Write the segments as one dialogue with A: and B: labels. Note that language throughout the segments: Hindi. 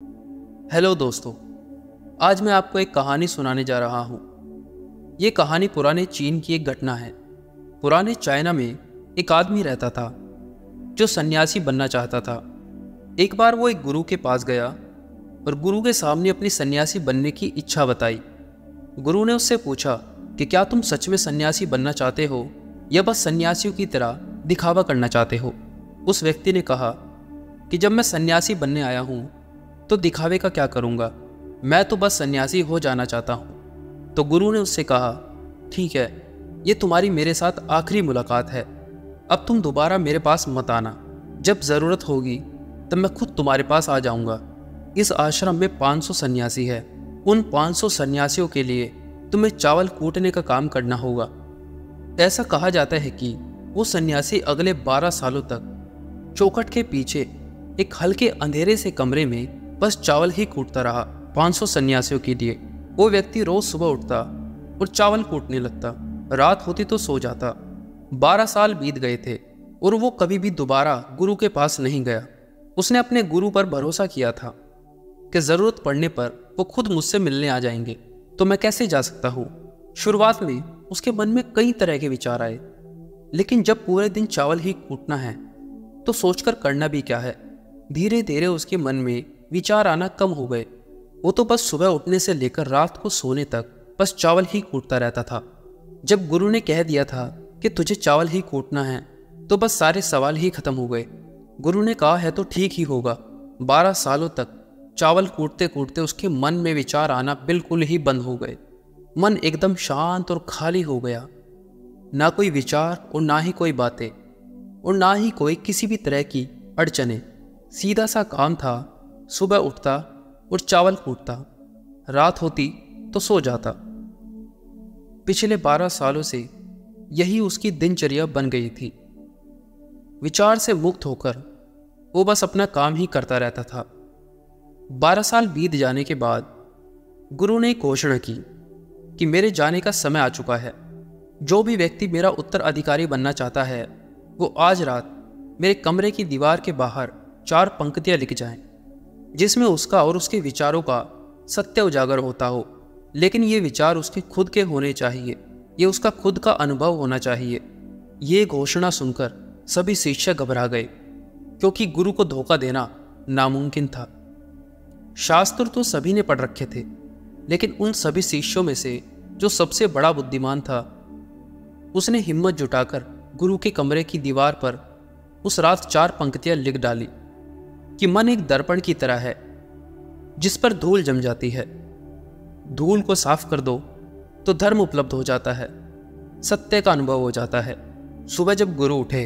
A: हेलो दोस्तों। आज मैं आपको एक कहानी सुनाने जा रहा हूँ। ये कहानी पुराने चीन की एक घटना है। पुराने चाइना में एक आदमी रहता था जो सन्यासी बनना चाहता था। एक बार वो एक गुरु के पास गया और गुरु के सामने अपनी सन्यासी बनने की इच्छा बताई। गुरु ने उससे पूछा कि क्या तुम सच में सन्यासी बनना चाहते हो या बस सन्यासियों की तरह दिखावा करना चाहते हो। उस व्यक्ति ने कहा कि जब मैं सन्यासी बनने आया हूँ तो दिखावे का क्या करूँगा, मैं तो बस सन्यासी हो जाना चाहता हूँ। तो गुरु ने उससे कहा, ठीक है, ये तुम्हारी मेरे साथ आखिरी मुलाकात है। अब तुम दोबारा मेरे पास मत आना। जब ज़रूरत होगी तब मैं खुद तुम्हारे पास आ जाऊँगा। इस आश्रम में 500 सन्यासी है। उन 500 सन्यासियों के लिए तुम्हें चावल कूटने का काम करना होगा। ऐसा कहा जाता है कि वो सन्यासी अगले 12 सालों तक चौखट के पीछे एक हल्के अंधेरे से कमरे में बस चावल ही कूटता रहा। 500 सन्यासियों के लिए वो व्यक्ति रोज सुबह उठता और चावल कूटने लगता। रात होती तो सो जाता। 12 साल बीत गए थे और वो कभी भी दोबारा गुरु के पास नहीं गया। उसने अपने गुरु पर भरोसा किया था कि जरूरत पड़ने पर वो खुद मुझसे मिलने आ जाएंगे, तो मैं कैसे जा सकता हूँ। शुरुआत में उसके मन में कई तरह के विचार आए, लेकिन जब पूरे दिन चावल ही कूटना है तो सोचकर करना भी क्या है। धीरे धीरे उसके मन में विचार आना कम हो गए। वो तो बस सुबह उठने से लेकर रात को सोने तक बस चावल ही कूटता रहता था। जब गुरु ने कह दिया था कि तुझे चावल ही कूटना है तो बस सारे सवाल ही खत्म हो गए। गुरु ने कहा है तो ठीक ही होगा। 12 सालों तक चावल कूटते कूटते उसके मन में विचार आना बिल्कुल ही बंद हो गए। मन एकदम शांत और खाली हो गया। ना कोई विचार और ना ही कोई बातें और ना ही कोई किसी भी तरह की अड़चने। सीधा सा काम था, सुबह उठता और चावल कूटता, रात होती तो सो जाता। पिछले 12 सालों से यही उसकी दिनचर्या बन गई थी। विचार से मुक्त होकर वो बस अपना काम ही करता रहता था। 12 साल बीत जाने के बाद गुरु ने एक घोषणा की कि मेरे जाने का समय आ चुका है। जो भी व्यक्ति मेरा उत्तराधिकारी बनना चाहता है वो आज रात मेरे कमरे की दीवार के बाहर 4 पंक्तियां लिख जाएं, जिसमें उसका और उसके विचारों का सत्य उजागर होता हो। लेकिन ये विचार उसके खुद के होने चाहिए, ये उसका खुद का अनुभव होना चाहिए। ये घोषणा सुनकर सभी शिष्य घबरा गए, क्योंकि गुरु को धोखा देना नामुमकिन था। शास्त्र तो सभी ने पढ़ रखे थे, लेकिन उन सभी शिष्यों में से जो सबसे बड़ा बुद्धिमान था, उसने हिम्मत जुटाकर गुरु के कमरे की दीवार पर उस रात 4 पंक्तियां लिख डाली कि मन एक दर्पण की तरह है जिस पर धूल जम जाती है। धूल को साफ कर दो तो धर्म उपलब्ध हो जाता है, सत्य का अनुभव हो जाता है। सुबह जब गुरु उठे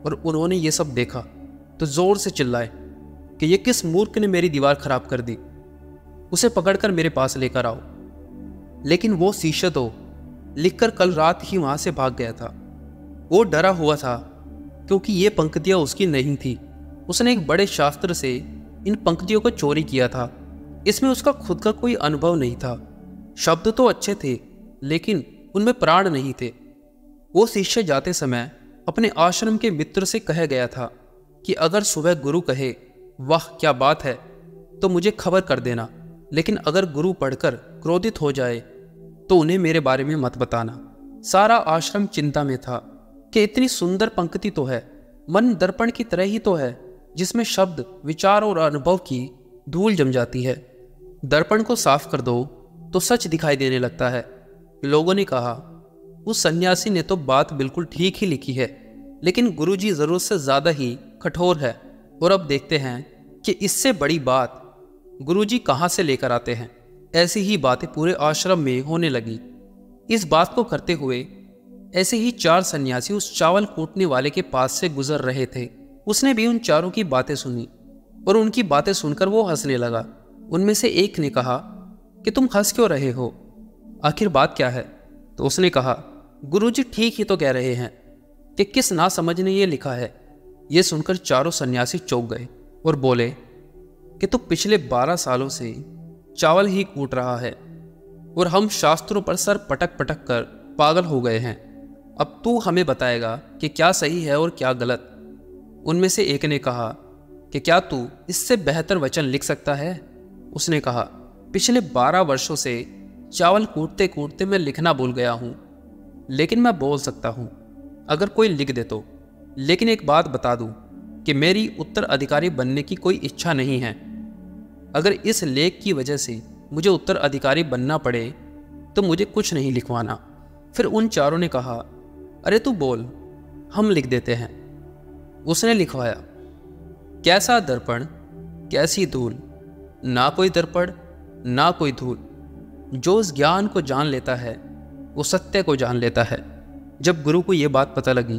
A: और उन्होंने ये सब देखा तो जोर से चिल्लाए कि ये किस मूर्ख ने मेरी दीवार खराब कर दी, उसे पकड़कर मेरे पास लेकर आओ। लेकिन वो शिष्य तो लिखकर कल रात ही वहां से भाग गया था। वो डरा हुआ था क्योंकि ये पंक्तियां उसकी नहीं थी। उसने एक बड़े शास्त्र से इन पंक्तियों को चोरी किया था। इसमें उसका खुद का कोई अनुभव नहीं था। शब्द तो अच्छे थे लेकिन उनमें प्राण नहीं थे। वो शिष्य जाते समय अपने आश्रम के मित्र से कह गया था कि अगर सुबह गुरु कहे वाह क्या बात है तो मुझे खबर कर देना, लेकिन अगर गुरु पढ़कर क्रोधित हो जाए तो उन्हें मेरे बारे में मत बताना। सारा आश्रम चिंता में था कि इतनी सुंदर पंक्ति तो है, मन दर्पण की तरह ही तो है जिसमें शब्द, विचार और अनुभव की धूल जम जाती है। दर्पण को साफ कर दो तो सच दिखाई देने लगता है। लोगों ने कहा उस सन्यासी ने तो बात बिल्कुल ठीक ही लिखी है, लेकिन गुरुजी जरूरत से ज्यादा ही कठोर है। और अब देखते हैं कि इससे बड़ी बात गुरुजी कहाँ से लेकर आते हैं। ऐसी ही बातें पूरे आश्रम में होने लगी। इस बात को करते हुए ऐसे ही 4 सन्यासी उस चावल कूटने वाले के पास से गुजर रहे थे। उसने भी उन चारों की बातें सुनी और उनकी बातें सुनकर वो हंसने लगा। उनमें से एक ने कहा कि तुम हंस क्यों रहे हो, आखिर बात क्या है। तो उसने कहा गुरुजी ठीक ही तो कह रहे हैं कि किस ना समझ ने ये लिखा है। ये सुनकर चारों सन्यासी चौंक गए और बोले कि तू पिछले 12 सालों से चावल ही कूट रहा है और हम शास्त्रों पर सर पटक पटक कर पागल हो गए हैं। अब तू हमें बताएगा कि क्या सही है और क्या गलत। उनमें से एक ने कहा कि क्या तू इससे बेहतर वचन लिख सकता है। उसने कहा, पिछले 12 वर्षों से चावल कूटते कूटते मैं लिखना भूल गया हूँ, लेकिन मैं बोल सकता हूँ अगर कोई लिख दे तो। लेकिन एक बात बता दूँ कि मेरी उत्तराधिकारी बनने की कोई इच्छा नहीं है। अगर इस लेख की वजह से मुझे उत्तराधिकारी बनना पड़े तो मुझे कुछ नहीं लिखवाना। फिर उन चारों ने कहा, अरे तू बोल, हम लिख देते हैं। उसने लिखवाया, कैसा दर्पण कैसी धूल, ना कोई दर्पण ना कोई धूल, जो उस ज्ञान को जान लेता है वो सत्य को जान लेता है। जब गुरु को ये बात पता लगी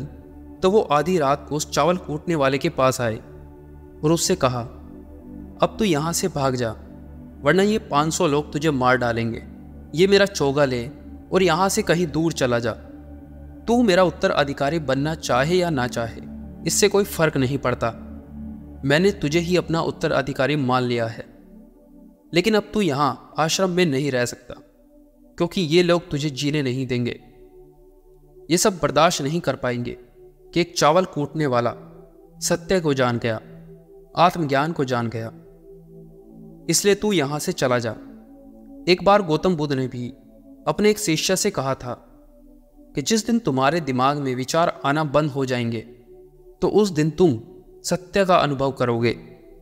A: तो वो आधी रात को उस चावल कूटने वाले के पास आए और उससे कहा, अब तू यहाँ से भाग जा, वरना ये 500 लोग तुझे मार डालेंगे। ये मेरा चोगा ले और यहाँ से कहीं दूर चला जा। तू मेरा उत्तराधिकारी बनना चाहे या ना चाहे, इससे कोई फर्क नहीं पड़ता। मैंने तुझे ही अपना उत्तराधिकारी मान लिया है। लेकिन अब तू यहाँ आश्रम में नहीं रह सकता, क्योंकि ये लोग तुझे जीने नहीं देंगे। ये सब बर्दाश्त नहीं कर पाएंगे कि एक चावल कूटने वाला सत्य को जान गया, आत्मज्ञान को जान गया। इसलिए तू यहां से चला जा। एक बार गौतम बुद्ध ने भी अपने एक शिष्य से कहा था कि जिस दिन तुम्हारे दिमाग में विचार आना बंद हो जाएंगे तो उस दिन तुम सत्य का अनुभव करोगे,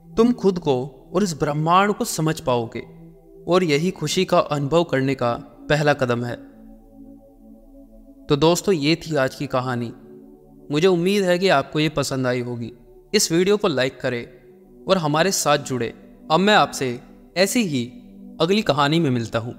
A: तुम खुद को और इस ब्रह्मांड को समझ पाओगे, और यही खुशी का अनुभव करने का पहला कदम है। तो दोस्तों, ये थी आज की कहानी। मुझे उम्मीद है कि आपको ये पसंद आई होगी। इस वीडियो को लाइक करें और हमारे साथ जुड़े। अब मैं आपसे ऐसी ही अगली कहानी में मिलता हूँ।